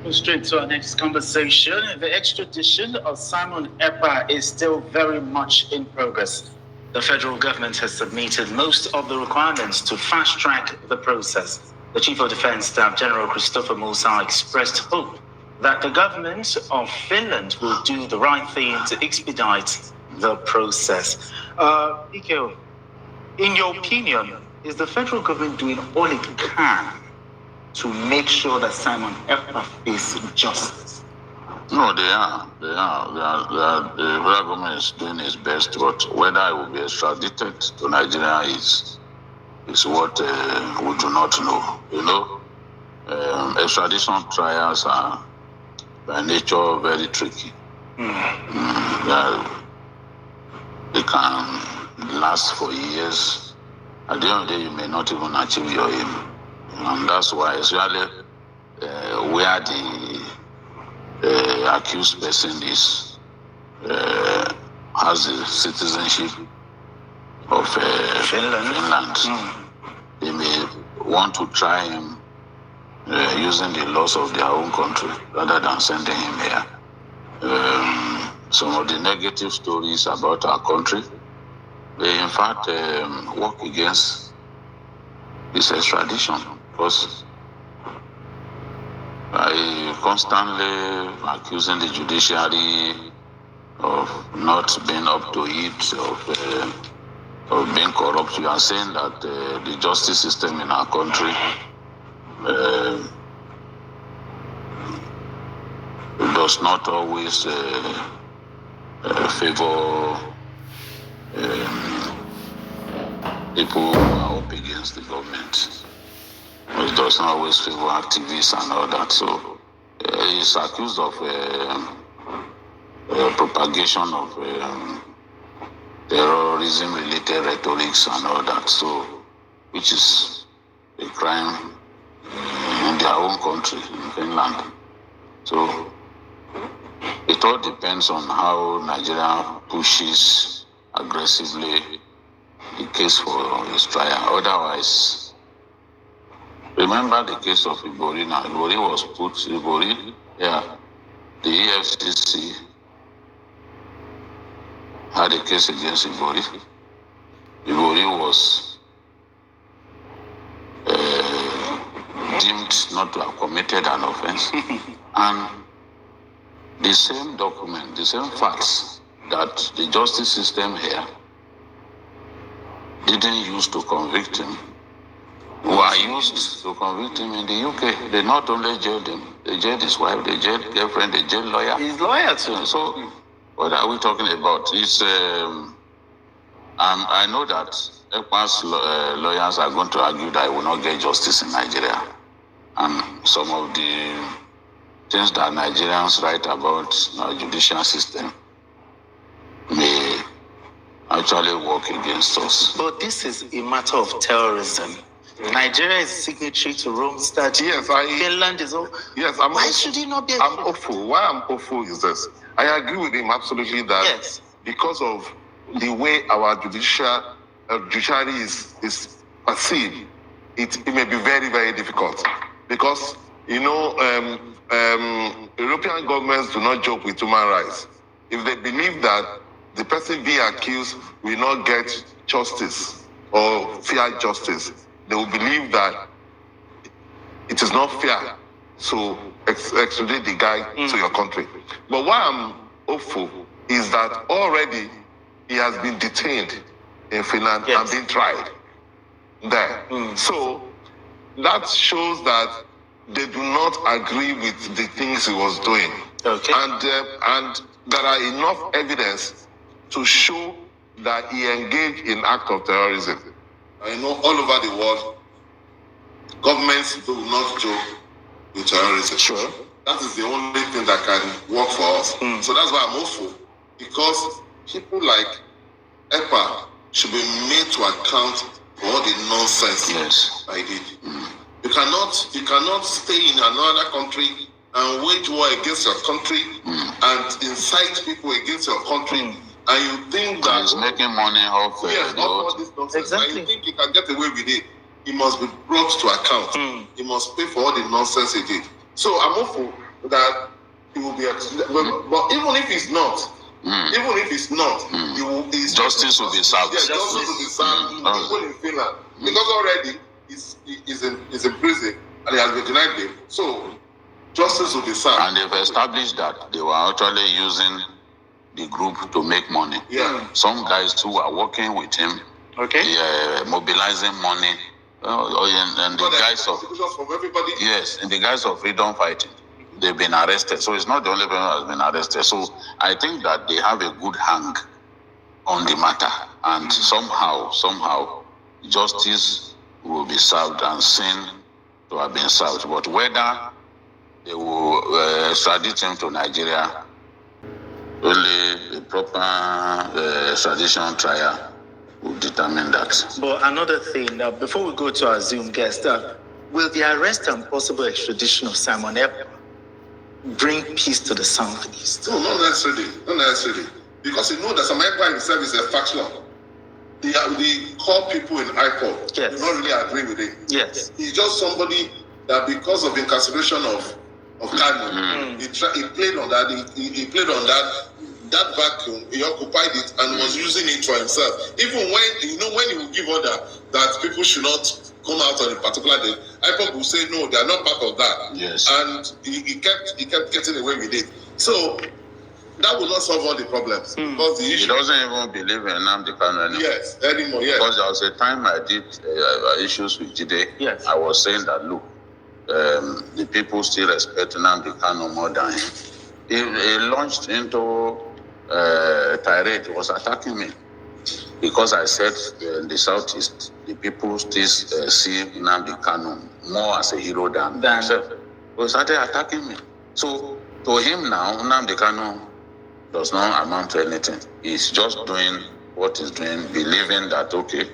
Straight to our next conversation. The extradition of Simon Ekpa is still very much in progress. The federal government has submitted most of the requirements to fast-track the process. The Chief of Defence Staff General Christopher Musa expressed hope that the government of Finland will do the right thing to expedite the process. Ike, in your opinion, is the federal government doing all it can to make sure that Simon Ekpa faces justice? No, they are. The federal government is doing its best, but whether it will be extradited to Nigeria is what we do not know. You know, extradition trials are by nature very tricky. They can last for years. At the end of the day, you may not even achieve your aim. And that's why, especially where the accused person has the citizenship of Finland. They may want to try him using the laws of their own country rather than sending him here. Some of the negative stories about our country, they in fact work against this extradition. Because by constantly accusing the judiciary of not being up to it, of being corrupt, you are saying that the justice system in our country does not always favor people who are up against the government. It does not always favor activists and all that. So he's accused of propagation of terrorism-related rhetorics and all that. So, which is a crime in their own country, in Finland. So it all depends on how Nigeria pushes aggressively the case for his trial. Otherwise, remember the case of Ibori now. Ibori was put, the EFCC had a case against Ibori. Ibori was deemed not to have committed an offense. And the same document, the same facts that the justice system here didn't use to convict him were used to convict him in the UK. They not only jailed him, they jailed his wife, they jailed girlfriend, they jailed lawyer. His lawyer too. So what are we talking about? It's I know that Ekpa's lawyers are going to argue that he will not get justice in Nigeria. And some of the things that Nigerians write about our judicial system may actually work against us. But this is a matter of terrorism. Nigeria is signatory to Rome Statute. Yes, Finland is all. Yes, why should he not be? I'm hopeful. Why I'm hopeful is this. I agree with him absolutely that because of the way our judiciary is perceived, it may be very, very difficult. Because, European governments do not joke with human rights. If they believe that the person being accused will not get justice or fair justice, they will believe that it is not fair to extradite the guy to your country. But what I'm hopeful is that already he has been detained in Finland and been tried there. So that shows that they do not agree with the things he was doing. Okay. And there are enough evidence to show that he engaged in act of terrorism. I know all over the world, governments do not joke with terrorism. Sure. That is the only thing that can work for us. So that's why I'm hopeful, because people like Ekpa should be made to account for all the nonsense I did. You cannot stay in another country and wage war against your country and incite people against your country. And you think that he's making money off all this nonsense. Exactly. And you think he can get away with it? He must be brought to account. He must pay for all the nonsense he did. So I'm hopeful that he will be but even if it's not, justice will be served. Yeah, justice will be served even in Finland. Because already he's in prison and he has been denied bail. So justice will be served. And they've established that they were actually using the group to make money. Yeah. Some guys who are working with him, mobilizing money, and the guys of from everybody. Yes, in the guise of freedom fighting, they've been arrested. So it's not the only person who has been arrested. So I think that they have a good hang on the matter, and somehow justice will be served and seen to have been served. But whether they will extradite him to Nigeria, only a proper extradition trial will determine that. But another thing, before we go to our Zoom guest, will the arrest and possible extradition of Simon Ekpa bring peace to the Southeast? No, not necessarily. Because you know that Simon Ekpa himself is a faction. The core people in IPOB do not really agree with him. Yes. He's just somebody that because of incarceration of Kanu, he played on that. He played on that vacuum. He occupied it and was using it for himself. Even when he would give order that people should not come out on a particular day, IPOB will say no, they are not part of that. Yes. And he kept getting away with it. So that will not solve all the problems. Because the issue, he doesn't even believe in Nnamdi Kanu anymore. Yes, anymore. Yes. Because there was a time I did issues with Jide. Yes. I was saying that look, the people still respect Nnamdi Kanu more than him. He launched into tirade. He was attacking me because I said in the Southeast the people still see Nnamdi Kanu more as a hero than himself. He started attacking me. So to him now, Nnamdi Kanu does not amount to anything. He's just doing what he's doing, believing that okay,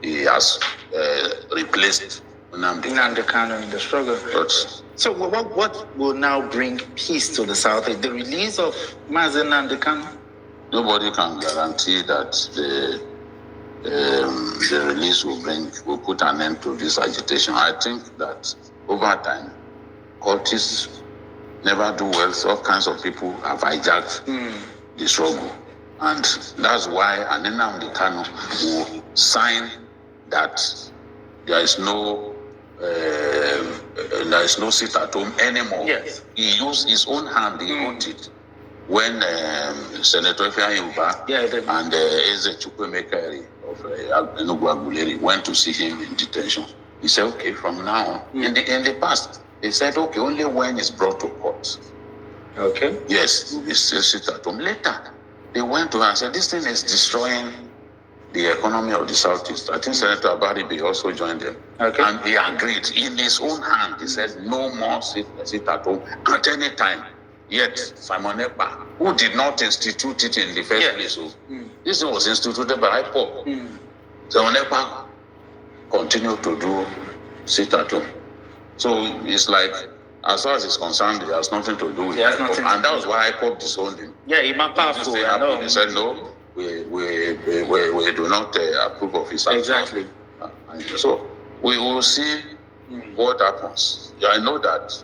he has replaced Nnamdi Kanu in the struggle. So what will now bring peace to the South? The release of Mazen Nnamdi Kanu? Nobody can guarantee that the release will put an end to this agitation. I think that over time, cultists never do well. So all kinds of people have hijacked the struggle. And that's why Nnamdi Kanu will sign that there is no seat at home anymore. Yes. He used his own hand, he wrote it. When Senator Ifeanyi and Eze Chukwuemeka of Enugu Aguleri went to see him in detention, he said, okay, from now on, in the past, they said, okay, only when it's brought to court. Okay. Yes, he still sit at home. Later, they went to her and said, this thing is destroying the economy of the Southeast. I think Senator Abaribe also joined them. Okay. And he agreed. In his own hand, he said, no more sit at home at any time. Yet, Simon Ekpa, who did not institute it in the first place, this was instituted by IPOB. Simon Ekpa continued to do sit at home. So it's like, as far as he's concerned, it has nothing to do with IPOB. And that was why IPOB disowned him. Yeah, he's not powerful. He said, no, we do not approve of his action. Exactly. So we will see what happens. I know that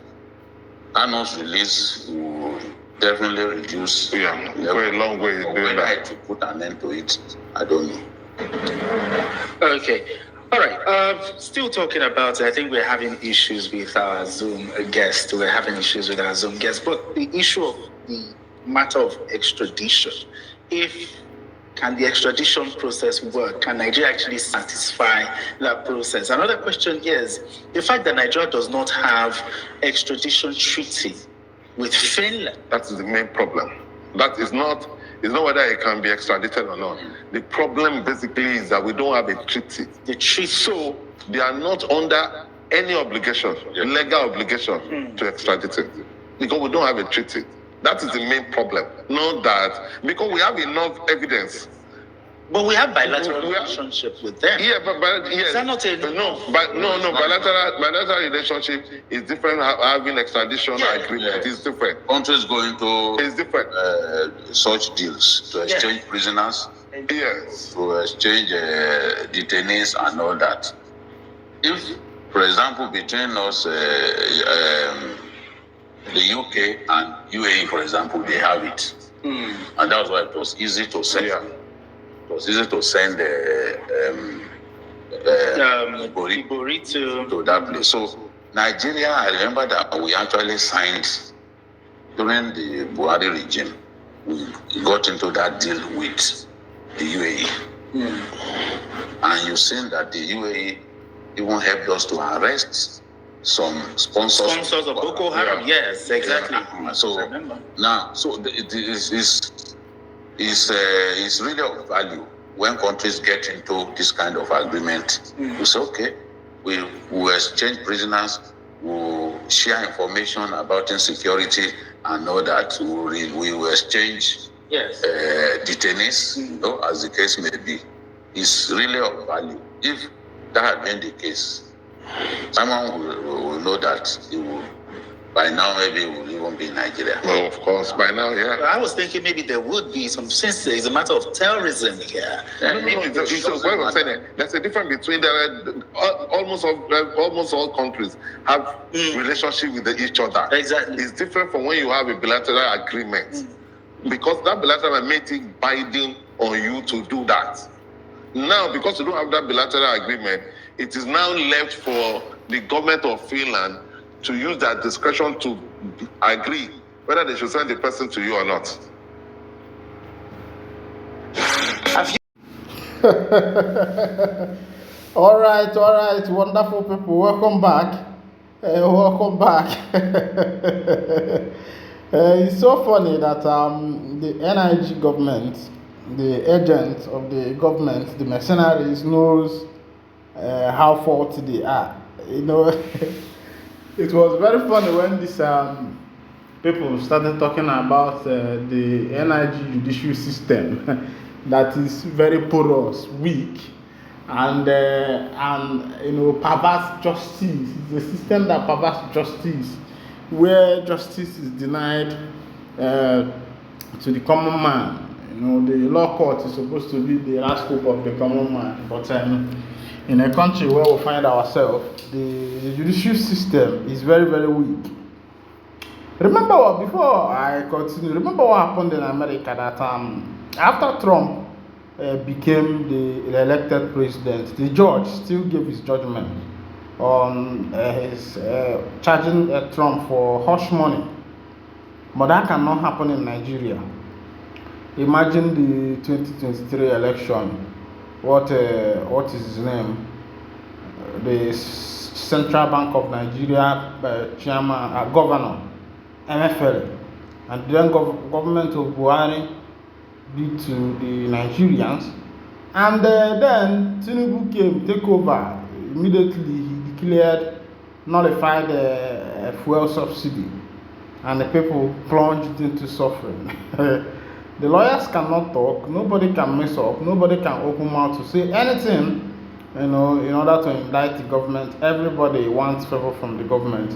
Kanu's release will definitely reduce. Yeah, go a long way doing that. To put an end to it, I don't know. Okay. All right. Still talking about, I think we're having issues with our Zoom guest. We're having issues with our Zoom guest. But the issue of the matter of extradition, can the extradition process work? Can Nigeria actually satisfy that process? Another question is the fact that Nigeria does not have extradition treaty with Finland. That is the main problem. That is not whether it can be extradited or not. The problem basically is that we don't have a treaty. The treaty. So they are not under any obligation, legal obligation to extradite it. Because we don't have a treaty. That is the main problem. Not that, because we have enough evidence. But we have bilateral relationship with them. Yeah, but yes. Is that not a bilateral relationship is different. Having extradition agreement is different. Countries going to it's different. Such deals to exchange prisoners. Yes. To exchange detainees and all that. If, for example, between us, The UK and UAE, for example, they have it. And that's why it was easy to send. Yeah. It was easy to send Ibori to that place. So Nigeria, I remember that we actually signed during the Buhari regime. We got into that deal with the UAE. And you've seen that the UAE even helped us to arrest some sponsors of Boko Haram. Yes, exactly. So I remember. now, so it is really of value when countries get into this kind of agreement. We say, okay, we will exchange prisoners, we'll share information about insecurity, and know that we will exchange detainees, as the case may be. It's really of value. If that had been the case, someone will know that he will, by now maybe will even be in Nigeria. Well, of course, by now, yeah. I was thinking maybe there would be some, since it's a matter of terrorism here. No, it's what I'm saying. There's a difference between almost all countries have relationship with each other. Exactly. It's different from when you have a bilateral agreement, because that bilateral makes it binding on you to do that. Now, because you don't have that bilateral agreement, it is now left for the government of Finland to use their discretion to agree whether they should send the person to you or not. All right, wonderful people, welcome back. It's so funny that the NIG government, the agents of the government, the mercenaries, knows how faulty they are. It was very funny when these people started talking about the NIG judicial system that is very porous, weak, and perverse justice. It's a system that perverse justice, where justice is denied to the common man. The law court is supposed to be the last hope of the common man, but in a country where we find ourselves, the judicial system is very, very weak. Before I continue, remember what happened in America that after Trump became the elected president, the judge still gave his judgment on his charging Trump for hush money. But that cannot happen in Nigeria. Imagine the 2023 election. What is his name? The Central Bank of Nigeria chairman, governor, MFL, and then government of Buhari did to the Nigerians, and then Tinubu came, take over. Immediately he declared nullified fuel subsidy, and the people plunged into suffering. The lawyers cannot talk, nobody can mess up, nobody can open mouth to say anything, in order to indict the government. Everybody wants favor from the government.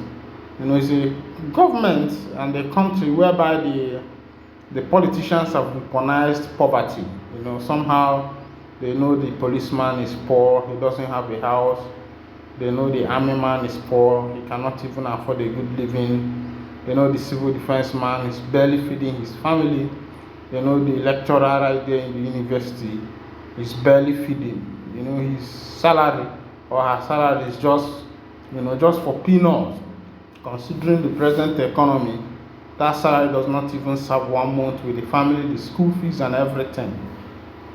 It's a government and a country whereby the politicians have weaponized poverty. Somehow they know the policeman is poor, he doesn't have a house. They know the army man is poor, he cannot even afford a good living. They know the civil defense man is barely feeding his family. The lecturer right there in the university is barely feeding. His salary or her salary is just for peanuts. Considering the present economy, that salary does not even serve 1 month with the family, the school fees and everything.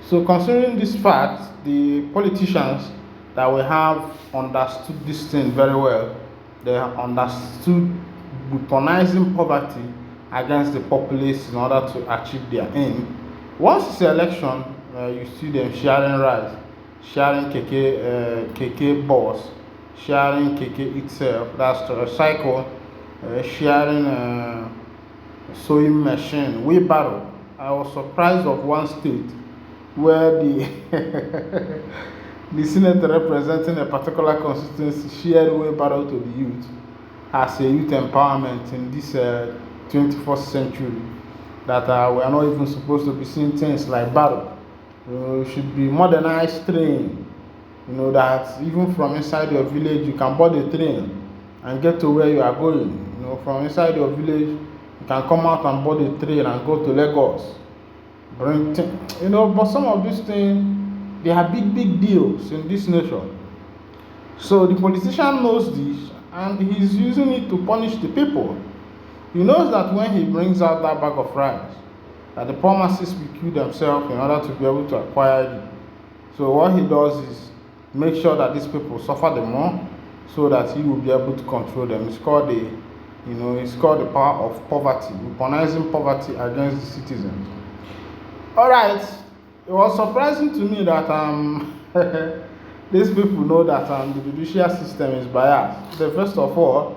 So considering this fact, the politicians that we have understood this thing very well. They have understood weaponizing poverty against the populace in order to achieve their aim. Once it's election, you see them sharing rice, sharing keke bus, sharing keke itself, that's to recycle, sharing sewing machine, wheelbarrow. I was surprised of one state where the the senator representing a particular constituency shared wheelbarrow to the youth as a youth empowerment in this 21st century, that we are not even supposed to be seeing things like barrow. We should be modernized train, that even from inside your village you can board a train and get to where you are going. from inside your village, you can come out and board a train and go to Lagos. But some of these things, they are big deals in this nation. So the politician knows this, and he's using it to punish the people. He knows that when he brings out that bag of rice, that the poor masses will kill themselves in order to be able to acquire it. So what he does is make sure that these people suffer the more, so that he will be able to control them. It's called the power of poverty, weaponizing poverty against the citizens. All right, it was surprising to me that these people know that the judicial system is biased. They first of all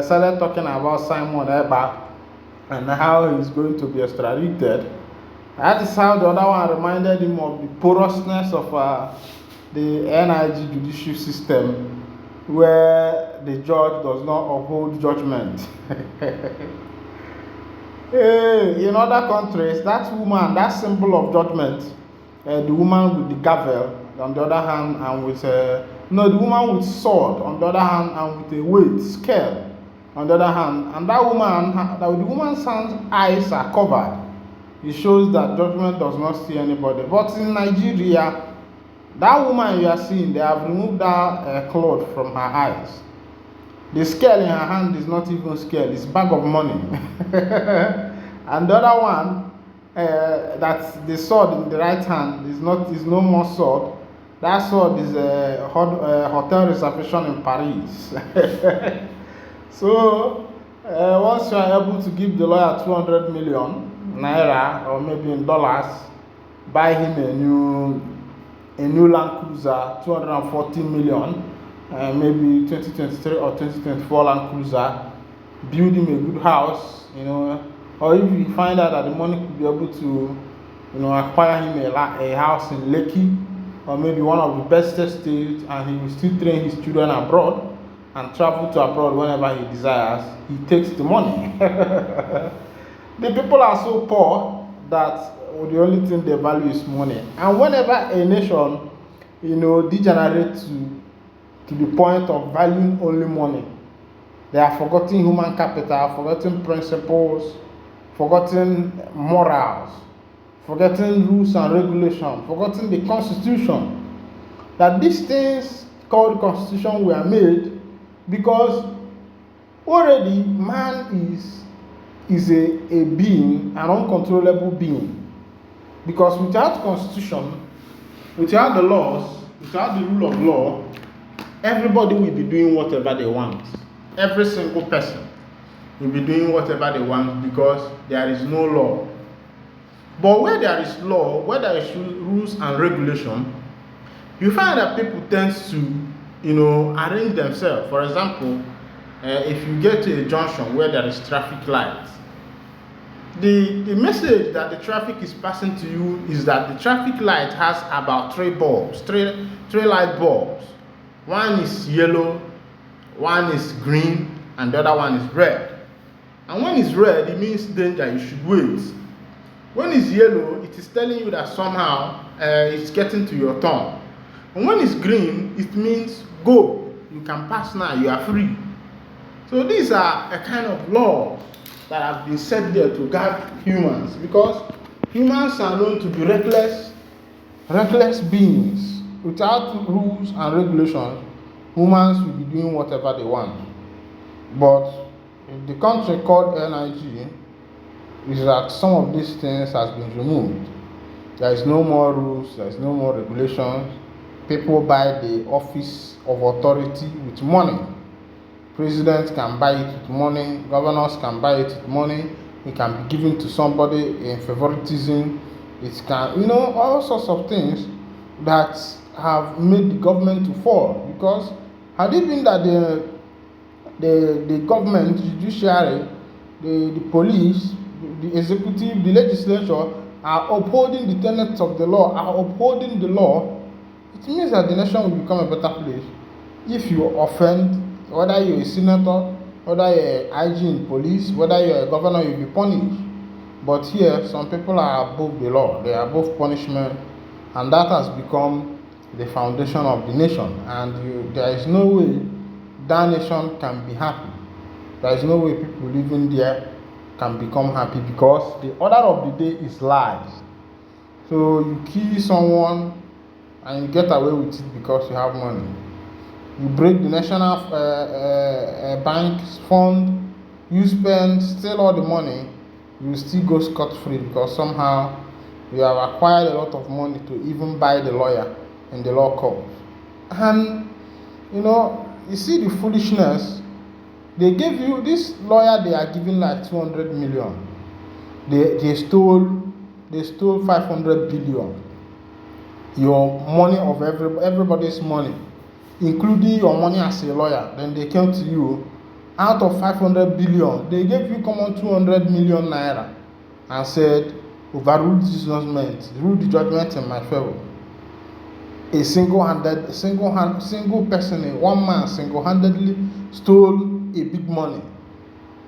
started talking about Simon Ekpa and how he's going to be extradited. That is how the other one reminded him of the porousness of the NIG judicial system, where the judge does not uphold judgment. In other countries, that woman, that symbol of judgment, the woman with the gavel on the other hand, and with the woman with sword on the other hand, and with a weight scale on the other hand, and the woman's eyes are covered. It shows that judgment does not see anybody. But in Nigeria, that woman you are seeing, they have removed that cloth from her eyes. The scale in her hand is not even scale, it's bag of money. And the other one, that's the sword in the right hand, is no more sword. That sword is a hotel reservation in Paris. So once you are able to give the lawyer 200 million naira, or maybe in dollars, buy him a new Land Cruiser, 240 million, maybe 2023 or 2024 Land Cruiser, build him a good house, or if you find out that the money could be able to, acquire him a house in Lekki, or maybe one of the best estates, and he will still train his children abroad and travel to abroad whenever he desires, he takes the money. The people are so poor that the only thing they value is money. And whenever a nation, degenerates to the point of valuing only money, they are forgetting human capital, forgetting principles, forgetting morals, forgetting rules and regulations, forgetting the constitution. That these things called constitution were made because already man is a being, an uncontrollable being. Because without constitution, without the laws, without the rule of law, everybody will be doing whatever they want. Every single person will be doing whatever they want because there is no law. But where there is law, where there is rules and regulation, you find that people tend to, arrange themselves. For example, if you get to a junction where there is traffic lights, the message that the traffic is passing to you is that the traffic light has about three light bulbs. One is yellow, one is green, and the other one is red. And when it's red, it means danger, you should wait. When it's yellow, it is telling you that somehow it's getting to your turn. And when it's green, it means go, you can pass now, you are free. So these are a kind of law that have been set there to guard humans, because humans are known to be reckless beings. Without rules and regulations, humans will be doing whatever they want. But in the country called NIG, is that some of these things has been removed. There is no more rules, there is no more regulations. People buy the office of authority with money. Presidents can buy it with money, governors can buy it with money, it can be given to somebody in favoritism, it can, all sorts of things that have made the government to fall. Because had it been that the government, the judiciary, the police, the executive, the legislature are upholding the tenets of the law, are upholding the law, it means that the nation will become a better place. If you offend, whether you're a senator, whether you're an IG in police, whether you're a governor, you'll be punished. But here, some people are above the law, they are above punishment, and that has become the foundation of the nation. And there is no way that nation can be happy There is no way people living there can become happy, because the order of the day is lies. So you kill someone and you get away with it because you have money. You break the national bank's fund, you steal all the money, you still go scot-free because somehow you have acquired a lot of money to even buy the lawyer in the law court. And you see the foolishness. They gave you this lawyer, they are giving like 200 million. They stole 500 billion. Your money of everybody's money, including your money as a lawyer. Then they came to you, out of 500 billion, they gave you common 200 million naira and said, overrule this judgment, rule the judgment in my favor. A single person, one man single-handedly stole a big money,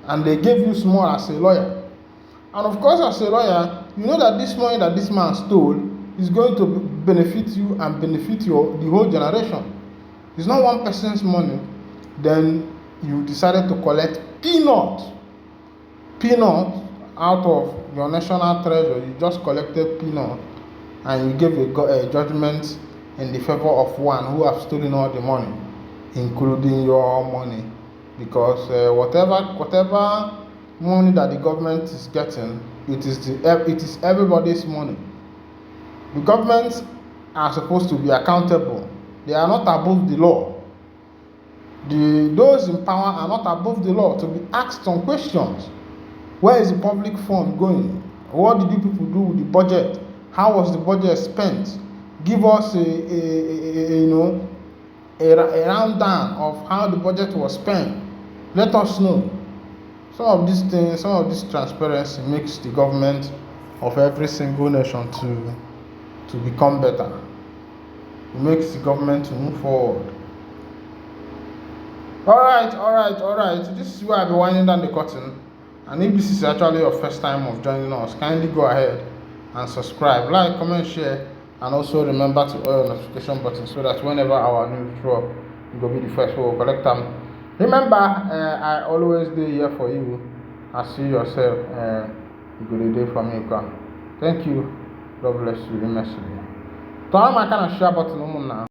and they gave you small as a lawyer. And of course, as a lawyer, you know that this money that this man stole is going to benefit you and benefit the whole generation. It's not one person's money. Then you decided to collect peanut out of your national treasure. You just collected peanut, and you gave a judgment in the favor of one who have stolen all the money, including your money, because whatever money that the government is getting, it is everybody's money. The governments are supposed to be accountable. They are not above the law. Those in power are not above the law to be asked some questions. Where is the public fund going? What did you people do with the budget? How was the budget spent? Give us a rundown of how the budget was spent. Let us know. Some of these things, some of this transparency makes the government of every single nation to become better. It makes the government to move forward. All right. This is where I'll be winding down the curtain. And if this is actually your first time of joining us, kindly go ahead and subscribe, like, comment, share, and also remember to on your notification button so that whenever our news drop, you will be the first one to collect them. Remember, I always do here for you. I see yourself. You go the day for me. Thank you. God bless you immensely. Turn my kind of share button now.